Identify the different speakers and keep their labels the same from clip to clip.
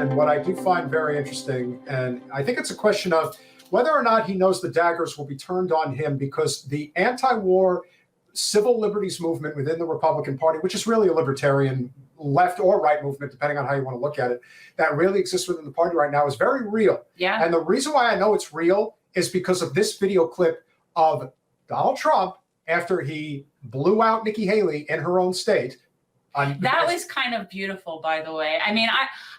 Speaker 1: And what I do find very interesting, and I think it's a question of whether or not he knows the daggers will be turned on him, because the anti-war civil liberties movement within the Republican Party, which is really a libertarian left or right movement, depending on how you want to look at it, that really exists within the party right now is very real.
Speaker 2: Yeah.
Speaker 1: And the reason why I know it's real is because of this video clip of Donald Trump after he blew out Nikki Haley in her own state.
Speaker 2: That was kind of beautiful, by the way. I mean,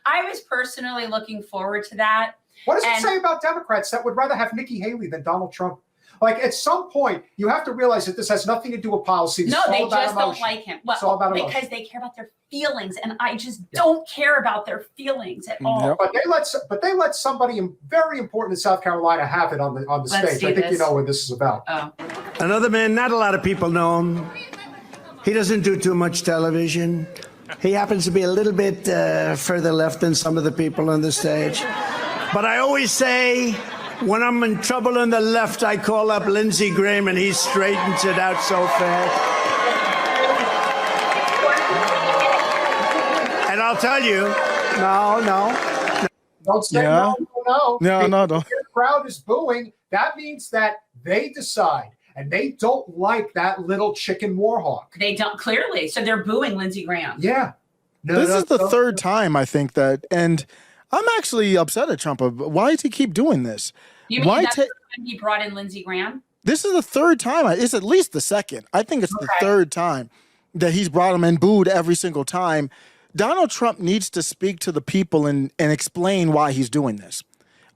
Speaker 2: I was personally looking forward to that.
Speaker 1: What does it say about Democrats that would rather have Nikki Haley than Donald Trump? Like, at some point, you have to realize that this has nothing to do with policy.
Speaker 2: No, they just don't like him. Well, because they care about their feelings, and I just don't care about their feelings at all.
Speaker 1: Yep. But they let somebody very important in South Carolina have it on the stage. I think you know what this is about.
Speaker 2: Oh.
Speaker 3: Another man, not a lot of people know him. He doesn't do too much television. He happens to be a little bit further left than some of the people on the stage. But I always say, when I'm in trouble on the left, I call up Lindsey Graham, and he straightens it out so fast. And I'll tell you, no.
Speaker 1: Don't say no.
Speaker 4: No.
Speaker 1: If your crowd is booing, that means that they decide. And they don't like that little chicken warhawk.
Speaker 2: They don't, clearly. So they're booing Lindsey Graham.
Speaker 1: Yeah.
Speaker 4: This is the third time, I think, that, and I'm actually upset at Trump. Why does he keep doing this?
Speaker 2: You mean that's the time he brought in Lindsey Graham?
Speaker 4: This is the third time. It's at least the second. I think it's the third time that he's brought him and booed every single time. Donald Trump needs to speak to the people and explain why he's doing this.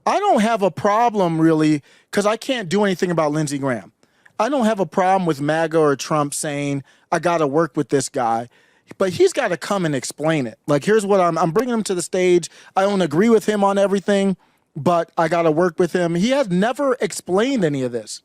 Speaker 4: I don't have a problem, really, because I can't do anything about Lindsey Graham. I don't have a problem with MAGA or Trump saying, I got to work with this guy. But he's got to come and explain it. Like, here's what I'm bringing him to the stage. I don't agree with him on everything, but I got to work with him. He has never explained any of this.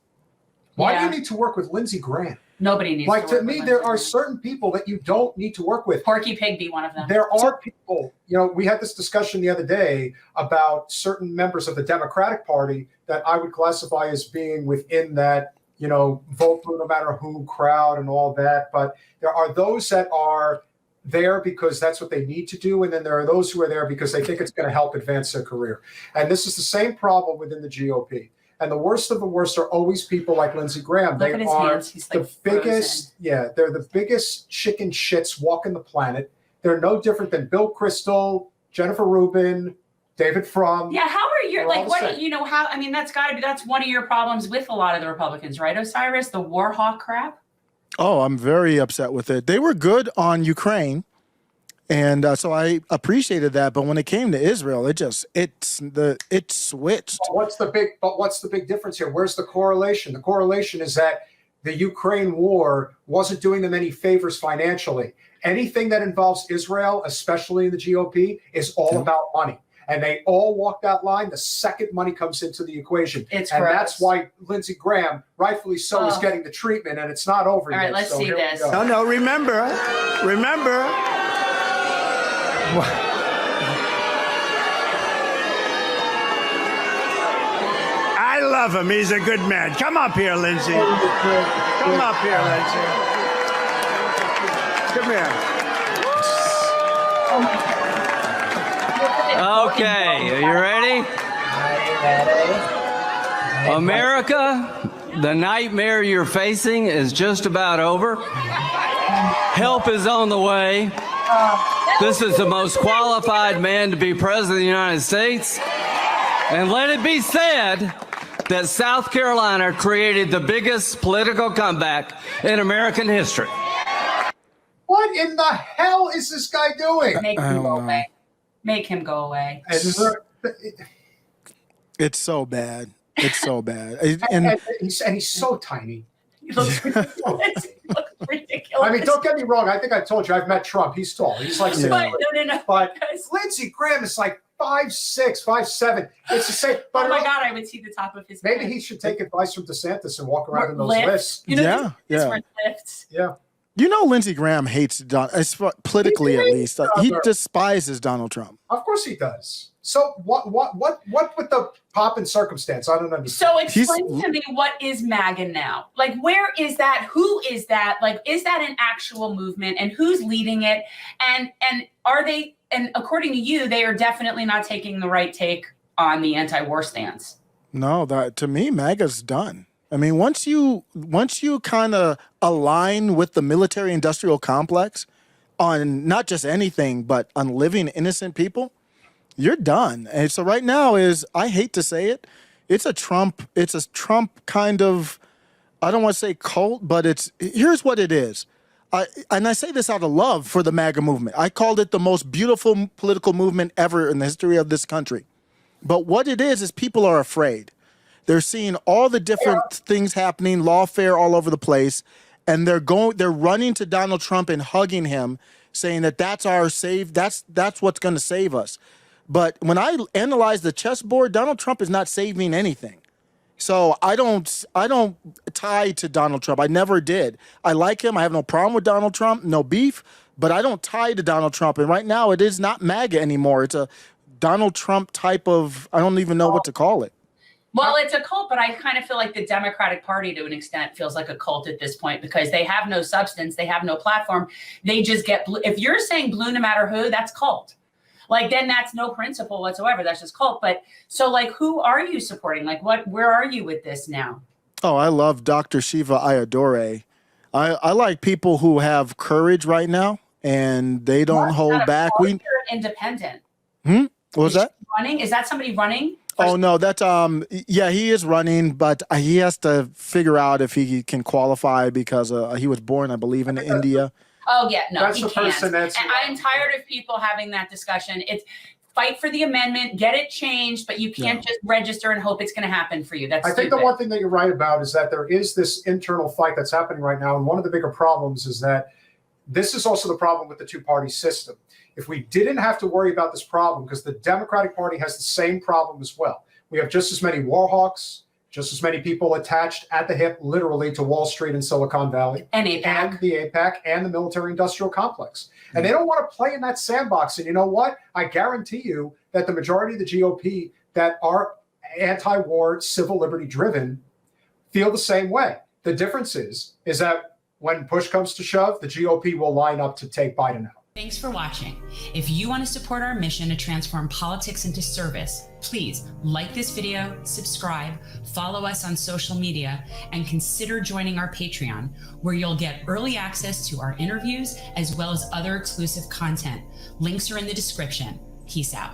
Speaker 1: Why do you need to work with Lindsey Graham?
Speaker 2: Nobody needs
Speaker 1: to
Speaker 2: work
Speaker 1: me,
Speaker 2: with
Speaker 1: there are certain people that you don't need to work with.
Speaker 2: Porky Pig be one of them.
Speaker 1: There are people, we had this discussion the other day about certain members of the Democratic Party that I would classify as being within that, vote for no matter who crowd and all that. But there are those that are there because that's what they need to do. And then there are those who are there because they think it's going to help advance their career. And this is the same problem within the GOP. And the worst of the worst are always people like Lindsey Graham.
Speaker 2: Look at his hands. He's like
Speaker 1: the biggest, they're the biggest chicken shits walking the planet. They're no different than Bill Kristol, Jennifer Rubin, David Frum.
Speaker 2: Yeah, how are you, like, what, how, I mean, that's one of your problems with a lot of the Republicans, right, Osiris? The war hawk crap?
Speaker 4: Oh, I'm very upset with it. They were good on Ukraine, and so I appreciated that. But when it came to Israel, it switched.
Speaker 1: What's the big difference here? Where's the correlation? The correlation is that the Ukraine war wasn't doing them any favors financially. Anything that involves Israel, especially in the GOP, is all about money. And they all walk that line the second money comes into the equation.
Speaker 2: And
Speaker 1: that's why Lindsey Graham, rightfully so, is getting the treatment, and it's not over yet.
Speaker 2: All right, let's see this.
Speaker 3: No, remember. I love him. He's a good man. Come up here, Lindsey. Come up here, Lindsey. Come here.
Speaker 5: Okay, are you ready? America, the nightmare you're facing is just about over. Help is on the way. This is the most qualified man to be president of the United States. And let it be said that South Carolina created the biggest political comeback in American history.
Speaker 1: What in the hell is this guy doing?
Speaker 2: Make him go away. Make him go away.
Speaker 4: It's so bad. It's so bad.
Speaker 1: And he's so tiny.
Speaker 2: He looks ridiculous. He looks ridiculous.
Speaker 1: I mean, don't get me wrong. I think I told you I've met Trump. He's tall. He's like 6 foot.
Speaker 2: No.
Speaker 1: But Lindsey Graham is like 5'6", 5'7". It's the same. But
Speaker 2: oh my God, I would see the top of his head.
Speaker 1: Maybe he should take advice from DeSantis and walk around in those lifts.
Speaker 2: Lifts.
Speaker 1: Yeah.
Speaker 4: Lindsey Graham hates politically, at least. He despises Donald Trump.
Speaker 1: Of course he does. So what with the pop and circumstance? I don't understand.
Speaker 2: So explain to me, what is MAGA now? Like, where is that? Who is that? Like, is that an actual movement, and who's leading it? And are they and according to you, they are definitely not taking the right take on the anti-war stance.
Speaker 4: No, that to me, MAGA's done. I mean, once you kind of align with the military-industrial complex on not just anything, but on living innocent people, you're done. And so right now I hate to say it, it's a Trump kind of, I don't want to say cult, but here's what it is. And I say this out of love for the MAGA movement. I called it the most beautiful political movement ever in the history of this country. But what it is people are afraid. They're seeing all the different things happening, lawfare all over the place, and they're running to Donald Trump and hugging him, saying that that's our save, that's what's going to save us. But when I analyze the chessboard, Donald Trump is not saving anything. So I don't tie to Donald Trump. I never did. I like him. I have no problem with Donald Trump, no beef, but I don't tie to Donald Trump. And right now it is not MAGA anymore. It's a Donald Trump type of, I don't even know what to call it.
Speaker 2: Well, it's a cult, but I kind of feel like the Democratic Party to an extent feels like a cult at this point because they have no substance. They have no platform. They just get blue. If you're saying blue no matter who, that's cult. Like, then that's no principle whatsoever. That's just cult. But so, like, who are you supporting? Like, where are you with this now? Oh,
Speaker 4: I love Dr. Shiva Ayyadurai. I like people who have courage right now and they don't hold back.
Speaker 2: We're independent.
Speaker 4: What was that?
Speaker 2: Running? Is that somebody running?
Speaker 4: Oh, no, that's, yeah, he is running, but he has to figure out if he can qualify because he was born, I believe, in India.
Speaker 2: Oh, yeah, no,
Speaker 1: that's
Speaker 2: he
Speaker 1: the
Speaker 2: can't.
Speaker 1: person
Speaker 2: And I'm tired of people having that discussion. It's fight for the amendment, get it changed, but you can't just register and hope it's going to happen for you. That's
Speaker 1: I think the one thing that you're right about is that there is this internal fight that's happening right now. And one of the bigger problems is that this is also the problem with the two-party system. If we didn't have to worry about this problem, because the Democratic Party has the same problem as well. We have just as many war hawks, just as many people attached at the hip, literally, to Wall Street and Silicon Valley.
Speaker 2: And AIPAC.
Speaker 1: And the AIPAC and the military-industrial complex. And they don't want to play in that sandbox. And you know what? I guarantee you that the majority of the GOP that are anti-war, civil liberty driven feel the same way. The difference is that when push comes to shove, the GOP will line up to take Biden out.
Speaker 2: Thanks for watching. If you want to support our mission to transform politics into service, please like this video, subscribe, follow us on social media, and consider joining our Patreon, where you'll get early access to our interviews as well as other exclusive content. Links are in the description. Peace out.